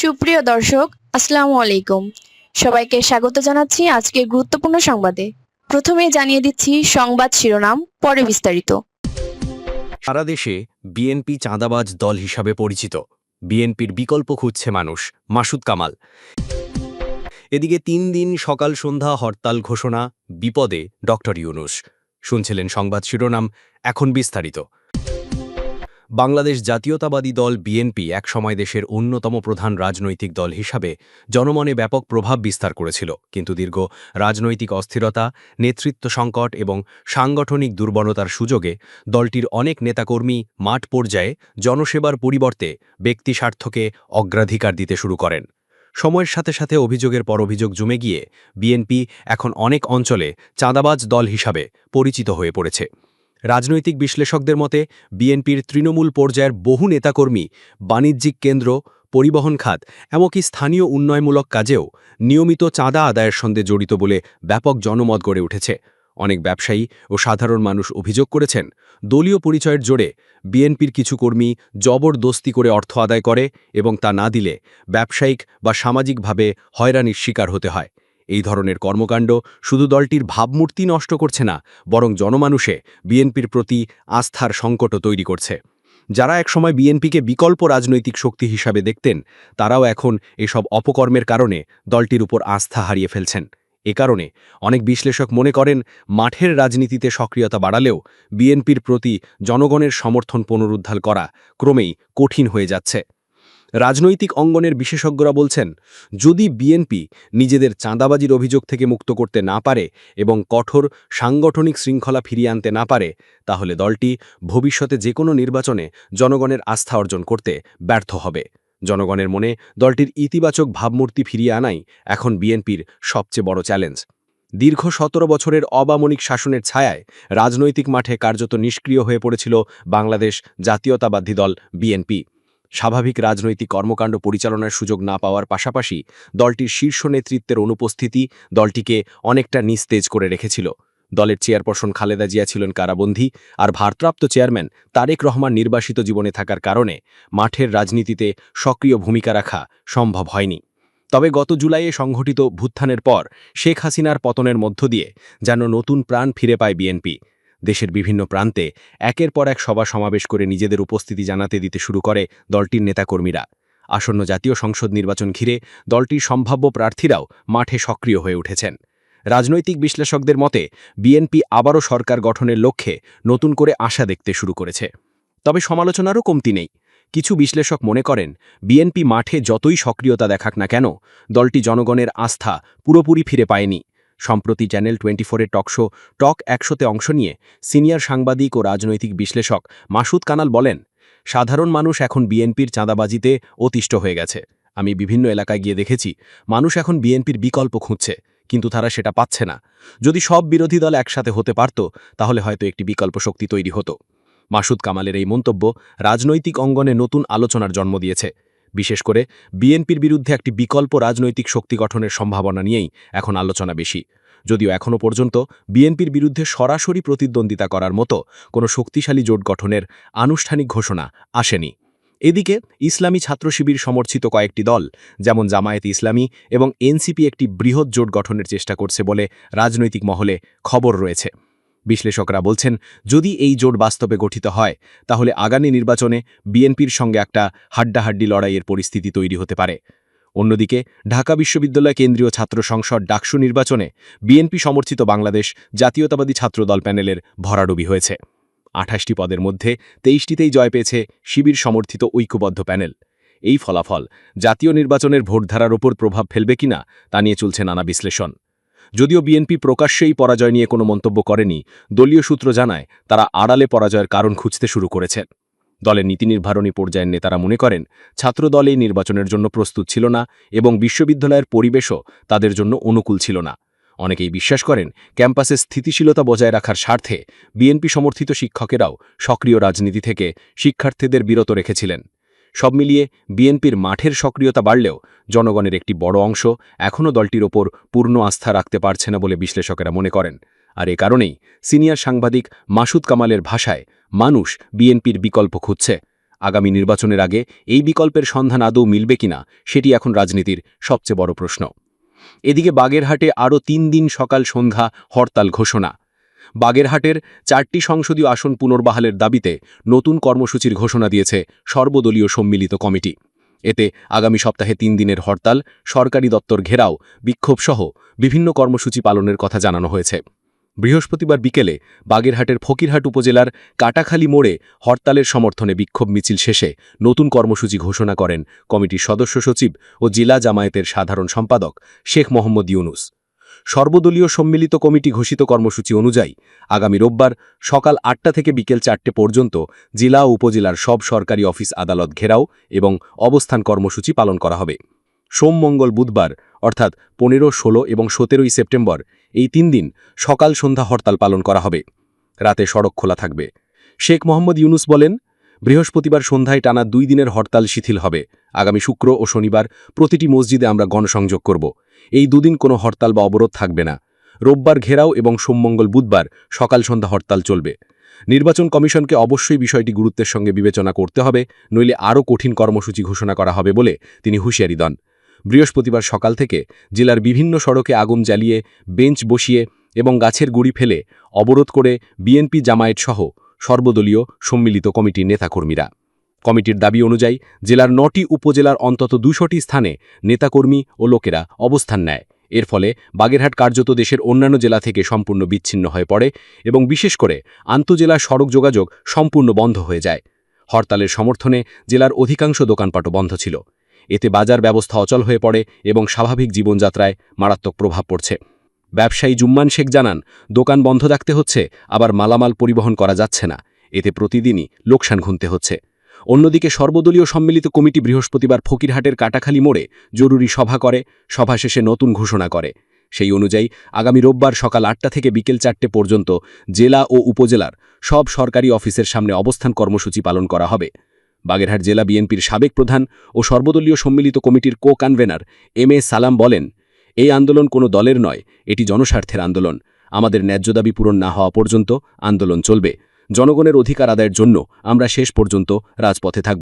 সুপ্রিয় দর্শক, আসসালামু আলাইকুম। সবাইকে স্বাগত জানাচ্ছি আজকের গুরুত্বপূর্ণ সংবাদে। প্রথমেই জানিয়ে দিচ্ছি সংবাদ শিরোনাম, পরে বিস্তারিত। সারা দেশে বিএনপি চাঁদাবাজ দল হিসাবে পরিচিত। বিএনপির বিকল্প খুঁজছে মানুষ, মাসুদ কামাল। এদিকে ৩ দিন সকাল সন্ধ্যা হরতাল ঘোষণা, বিপদে ডক্টর ইউনূস। শুনছিলেন সংবাদ শিরোনাম, এখন বিস্তারিত। বাংলাদেশ জাতীয়তাবাদী দল বিএনপি একসময় দেশের অন্যতম প্রধান রাজনৈতিক দল হিসাবে জনমনে ব্যাপক প্রভাব বিস্তার করেছিল, কিন্তু দীর্ঘ রাজনৈতিক অস্থিরতা, নেতৃত্ব সংকট এবং সাংগঠনিক দুর্বলতার সুযোগে দলটির অনেক নেতাকর্মী মাঠ পর্যায়ে জনসেবার পরিবর্তে ব্যক্তিস্বার্থকে অগ্রাধিকার দিতে শুরু করেন। সময়ের সাথে সাথে অভিযোগের পর অভিযোগ জমে গিয়ে বিএনপি এখন অনেক অঞ্চলে চাঁদাবাজ দল হিসাবে পরিচিত হয়ে পড়েছে। রাজনৈতিক বিশ্লেষকদের মতে বিএনপির তৃণমূল পর্যায়ের বহু নেতাকর্মী বাণিজ্যিক কেন্দ্র, পরিবহন খাত, এমনকি স্থানীয় উন্নয়নমূলক কাজেও নিয়মিত চাঁদা আদায়ের সঙ্গে জড়িত বলে ব্যাপক জনমত গড়ে উঠেছে। অনেক ব্যবসায়ী ও সাধারণ মানুষ অভিযোগ করেছেন, দলীয় পরিচয়ের জোরে বিএনপির কিছু কর্মী জবরদস্তি করে অর্থ আদায় করে এবং তা না দিলে ব্যবসায়িক বা সামাজিকভাবে হয়রানির শিকার হতে হয়। এই ধরনের কর্মকাণ্ড শুধু দলটির ভাবমূর্তি নষ্ট করছে না, বরং জনমানুষে বিএনপির প্রতি আস্থার সংকটও তৈরি করছে। যারা একসময় বিএনপিকে বিকল্প রাজনৈতিক শক্তি হিসাবে দেখতেন, তারাও এখন এসব অপকর্মের কারণে দলটির উপর আস্থা হারিয়ে ফেলছেন। এ কারণে অনেক বিশ্লেষক মনে করেন, মাঠের রাজনীতিতে সক্রিয়তা বাড়ালেও বিএনপির প্রতি জনগণের সমর্থন পুনরুদ্ধার করা ক্রমেই কঠিন হয়ে যাচ্ছে। রাজনৈতিক অঙ্গনের বিশেষজ্ঞরা বলছেন, যদি বিএনপি নিজেদের চাঁদাবাজির অভিযোগ থেকে মুক্ত করতে না পারে এবং কঠোর সাংগঠনিক শৃঙ্খলা ফিরিয়ে আনতে না পারে, তাহলে দলটি ভবিষ্যতে যে কোনো নির্বাচনে জনগণের আস্থা অর্জন করতে ব্যর্থ হবে। জনগণের মনে দলটির ইতিবাচক ভাবমূর্তি ফিরিয়ে আনাই এখন বিএনপির সবচেয়ে বড় চ্যালেঞ্জ। দীর্ঘ ১৭ বছরের অবামনিক শাসনের ছায়ায় রাজনৈতিক মাঠে কার্যত নিষ্ক্রিয় হয়ে পড়েছিল বাংলাদেশ জাতীয়তাবাদী দল বিএনপি। স্বাভাবিক রাজনৈতিক কর্মকাণ্ড পরিচালনার সুযোগ না পাওয়ার পাশাপাশি দলটির শীর্ষ নেতৃত্বের অনুপস্থিতি দলটিকে অনেকটা নিস্তেজ করে রেখেছিল। দলের চেয়ারপারসন খালেদা জিয়া ছিলেন কারাবন্দী, আর ভারপ্রাপ্ত চেয়ারম্যান তারেক রহমান নির্বাসিত জীবনে থাকার কারণে মাঠের রাজনীতিতে সক্রিয় ভূমিকা রাখা সম্ভব হয়নি। তবে গত জুলাইয়ে সংঘটিত অভ্যুত্থানের পর শেখ হাসিনার পতনের মধ্য দিয়ে যেন নতুন প্রাণ ফিরে পায় বিএনপি। দেশের বিভিন্ন প্রান্তে একের পর এক সভা সমাবেশ করে নিজেদের উপস্থিতি জানাতে দিতে শুরু করে দলটির নেতাকর্মীরা। আসন্ন জাতীয় সংসদ নির্বাচন ঘিরে দলটির সম্ভাব্য প্রার্থীরাও মাঠে সক্রিয় হয়ে উঠেছেন। রাজনৈতিক বিশ্লেষকদের মতে বিএনপি আবারও সরকার গঠনের লক্ষ্যে নতুন করে আশা দেখতে শুরু করেছে। তবে সমালোচনারও কমতি নেই। কিছু বিশ্লেষক মনে করেন, বিএনপি মাঠে যতই সক্রিয়তা দেখাক না কেন, দলটি জনগণের আস্থা পুরোপুরি ফিরে পায়নি। সম্প্রতি চ্যানেল 24-এর টকশো টক ১০০-তে অংশ নিয়ে সিনিয়র সাংবাদিক ও রাজনৈতিক বিশ্লেষক মাসুদ কামাল বলেন, সাধারণ মানুষ এখন বিএনপির চাঁদাবাজিতে অতিষ্ঠ হয়ে গেছে। আমি বিভিন্ন এলাকায় গিয়ে দেখেছি, মানুষ এখন বিএনপির বিকল্প খুঁজছে, কিন্তু তারা সেটা পাচ্ছে না। যদি সব বিরোধী দল একসাথে হতে পারত, তাহলে হয়তো একটি বিকল্প শক্তি তৈরি হতো। মাসুদ কামালের এই মন্তব্য রাজনৈতিক অঙ্গনে নতুন আলোচনার জন্ম দিয়েছে। বিশেষ করে বিএনপির বিরুদ্ধে একটি বিকল্প রাজনৈতিক শক্তি গঠনের সম্ভাবনা নিয়েই এখন আলোচনা বেশি। যদিও এখনও পর্যন্ত বিএনপির বিরুদ্ধে সরাসরি প্রতিদ্বন্দ্বিতা করার মতো কোনো শক্তিশালী জোট গঠনের আনুষ্ঠানিক ঘোষণা আসেনি। এদিকে ইসলামী ছাত্র শিবির সমর্থিত কয়েকটি দল, যেমন জামায়াতে ইসলামী এবং এনসিপি, একটি বৃহৎ জোট গঠনের চেষ্টা করছে বলে রাজনৈতিক মহলে খবর রয়েছে। বিশ্লেষকরা বলছেন, যদি এই জোট বাস্তবে গঠিত হয়, তাহলে আগামী নির্বাচনে বিএনপির সঙ্গে একটা হাড্ডাহাড্ডি লড়াইয়ের পরিস্থিতি তৈরি হতে পারে। অন্যদিকে ঢাকা বিশ্ববিদ্যালয় কেন্দ্রীয় ছাত্র সংসদ ডাকসু নির্বাচনে বিএনপি সমর্থিত বাংলাদেশ জাতীয়তাবাদী ছাত্রদল প্যানেলের ভরাডুবি হয়েছে। ২৮টি পদের মধ্যে ২৩টিতেই জয় পেয়েছে শিবির সমর্থিত ঐক্যবদ্ধ প্যানেল। এই ফলাফল জাতীয় নির্বাচনের ভোটধারার ওপর প্রভাব ফেলবে কিনা তা নিয়ে চলছে নানা বিশ্লেষণ। যদিও বিএনপি প্রকাশ্যেই পরাজয় নিয়ে কোনো মন্তব্য করেনি, দলীয় সূত্র জানায় তারা আড়ালে পরাজয়ের কারণ খুঁজতে শুরু করেছে। দলের নীতি নির্ধারণী পর্যায়ের নেতারা মনে করেন, ছাত্রদল এই নির্বাচনের জন্য প্রস্তুত ছিল না এবং বিশ্ববিদ্যালয়ের পরিবেশও তাদের জন্য অনুকূল ছিল না। অনেকেই বিশ্বাস করেন, ক্যাম্পাসে স্থিতিশীলতা বজায় রাখার স্বার্থে বিএনপি সমর্থিত শিক্ষকেরাও সক্রিয় রাজনীতি থেকে শিক্ষার্থীদের বিরত রেখেছিলেন। সব মিলিয়ে বিএনপির মাঠের সক্রিয়তা বাড়লেও জনগণের একটি বড় অংশ এখনও দলটির ওপর পূর্ণ আস্থা রাখতে পারছে না বলে বিশ্লেষকেরা মনে করেন। আর এ কারণেই সিনিয়র সাংবাদিক মাসুদ কামালের ভাষায়, মানুষ বিএনপির বিকল্প খুঁজছে। আগামী নির্বাচনের আগে এই বিকল্পের সন্ধান আদৌ মিলবে কিনা সেটি এখন রাজনীতির সবচেয়ে বড় প্রশ্ন। এদিকে বাগেরহাটে আরও ৩ দিন সকাল সন্ধ্যা হরতাল ঘোষণা। বাগেরহাটের 4টি সংসদীয় আসন পুনর্বহালের দাবিতে নতুন কর্মসূচির ঘোষণা দিয়েছে সর্বদলীয় সম্মিলিত কমিটি। এতে আগামী সপ্তাহে 3 দিনের হরতাল, সরকারি দপ্তর ঘেরাও, বিক্ষোভসহ বিভিন্ন কর্মসূচি পালনের কথা জানানো হয়েছে। বৃহস্পতিবার বিকেলে বাগেরহাটের ফকিরহাট উপজেলার কাটাখালী মোড়ে হরতালের সমর্থনে বিক্ষোভ মিছিল শেষে নতুন কর্মসূচি ঘোষণা করেন কমিটির সদস্য সচিব ও জেলা জামায়াতের সাধারণ সম্পাদক শেখ মোহাম্মদ ইউনুস। সর্বদলীয় সম্মিলিত কমিটি ঘোষিত কর্মসূচি অনুযায়ী আগামী রোববার সকাল 8টা থেকে বিকেল 4টে পর্যন্ত জেলা ও উপজেলার সব সরকারি অফিস আদালত ঘেরাও এবং অবস্থান কর্মসূচি পালন করা হবে। সোম, মঙ্গল, বুধবার অর্থাৎ 15, 16 এবং 17ই সেপ্টেম্বর এই 3 দিন সকাল সন্ধ্যা হরতাল পালন করা হবে। রাতে সড়ক খোলা থাকবে। শেখ মোহাম্মদ ইউনুস বলেন, বৃহস্পতিবার সন্ধ্যায় টানা 2 দিনের হরতাল শিথিল হবে। আগামী শুক্র ও শনিবার প্রতিটি মসজিদে আমরা গণসংযোগ করব। এই 2 দিন কোনো হরতাল বা অবরোধ থাকবে না। রোববার ঘেরাও এবং সোম, মঙ্গল, বুধবার সকাল সন্ধ্যা হরতাল চলবে। নির্বাচন কমিশনকে অবশ্যই বিষয়টি গুরুত্বের সঙ্গে বিবেচনা করতে হবে, নইলে আরও কঠিন কর্মসূচি ঘোষণা করা হবে বলে তিনি হুঁশিয়ারি দেন। বৃহস্পতিবার সকাল থেকে জেলার বিভিন্ন সড়কে আগুন জ্বালিয়ে, বেঞ্চ বসিয়ে এবং গাছের গুঁড়ি ফেলে অবরোধ করে বিএনপি, জামায়াত সহ সর্বদলীয় সম্মিলিত কমিটির নেতাকর্মীরা। কমিটির দাবি অনুযায়ী জেলার 9টি উপজেলার অন্তত 200টি স্থানে নেতাকর্মী ও লোকেরা অবস্থান নেয়। এর ফলে বাগেরহাট কার্যত দেশের অন্যান্য জেলা থেকে সম্পূর্ণ বিচ্ছিন্ন হয়ে পড়ে এবং বিশেষ করে আন্তঃজেলা সড়ক যোগাযোগ সম্পূর্ণ বন্ধ হয়ে যায়। হরতালের সমর্থনে জেলার অধিকাংশ দোকানপাটও বন্ধ ছিল। এতে বাজার ব্যবস্থা অচল হয়ে পড়ে এবং স্বাভাবিক জীবনযাত্রায় মারাত্মক প্রভাব পড়ছে। ব্যবসায়ী জুম্মান শেখ জানান, দোকান বন্ধ রাখতে হচ্ছে, আবার মালামাল পরিবহন করা যাচ্ছে না। এতে প্রতিদিনই লোকসান গুনতে হচ্ছে। অন্যদিকে সর্বদলীয় সম্মিলিত কমিটি বৃহস্পতিবার ফকিরহাটের কাটাখালী মোড়ে জরুরি সভা করে। সভা শেষে নতুন ঘোষণা করে। সেই অনুযায়ী আগামী রোববার সকাল 8টা থেকে বিকেল 4টে পর্যন্ত জেলা ও উপজেলার সব সরকারি অফিসের সামনে অবস্থান কর্মসূচি পালন করা হবে। বাগেরহাট জেলা বিএনপির সাবেক প্রধান ও সর্বদলীয় সম্মিলিত কমিটির কো-কনভেনার এম.এ. সালাম বলেন, এই আন্দোলন কোনো দলের নয়, এটি জনস্বার্থের আন্দোলন। আমাদের ন্যায্য দাবি পূরণ না হওয়া পর্যন্ত আন্দোলন চলবে। জনগণের অধিকার আদায়ের জন্য আমরা শেষ পর্যন্ত রাজপথে থাকব।